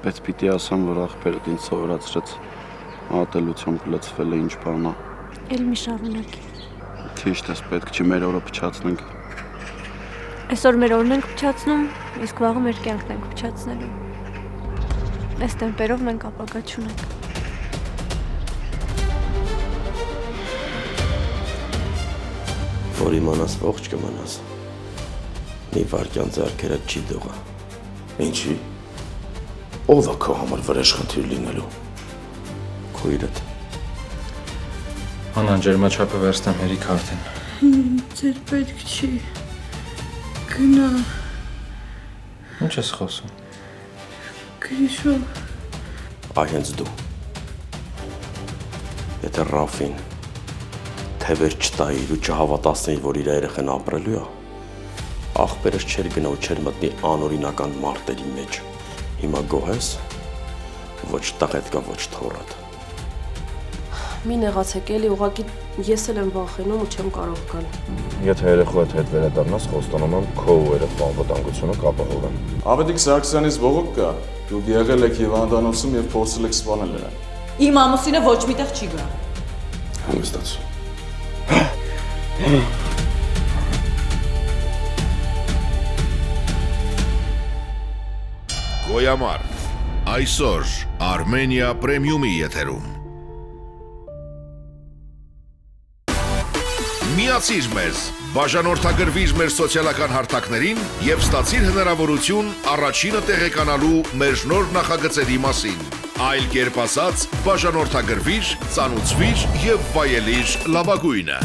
Բայց պիտի ասեմ, որ աղբերդ ինձ սովորացրեց ատելությամբ լցվել է ինչ բանա։ Էլ մի շարունակի։ Ճիշտ ես, պետք չի մեր օրը փչացնենք։ Այսօր մեր օրն ենք փչացնում, իսկ վաղը մեր կյանքն ենք փչացնելու։ Այս տեմպերով մենք ապագա չունենք։ Որ իմանաս ողջ կմնաս, մի վարկյան ձեռքերդ չի դողա։ Ինչի՞։ Ով է քո համար վրեժ խնդիր լինելու։ Քույրդ։ Անան ջերմաչափը վերստեմ հերիք արդեն։ Ձեր պետք չի։ Գնա։ Ինչ ես խոսում։ Գրիշո։ Այ հենց դու։ Եթե Ռաֆին թևեր չտայիր ու չհավատացնեիր, որ իր երեխան ապրելու է, աղբերս չեր գնա ու չեր մտնի անօրինական մարտերի մեջ։ Հիմա գոհ ես, ոչ տղետ կա, ոչ թոռդ։ Մի նեղացեք էլի, ուղղակի ես էլ եմ վախենում ու չեմ կարող գալ։ Եթե երեխոդ հետ վերադառնաս, խոստանում եմ քո ու երեխա անվտանգությունը կապահովեմ։ Ավետիք Սարգսյանից բողոք կա, դուք եղել եք հիվանդանոցում եւ փորձել եք սպանել նրան։ Իմ ամուսինը ոչ միտեղ չի գա։ Հանգստացու։ Գոյամար, այսօր Armenia Premium-ի եթերում։ Միացիր մեզ, բաժանորդագրվիր մեր սոցիալական հարթակներին և ստացիր հնարավորություն առաջինը տեղեկանալու մեր նոր նախագծերի մասին։ Այլ կերպ ասած, բաժանորդագրվիր, ծանուցվիր և վայելիր լավագույնը։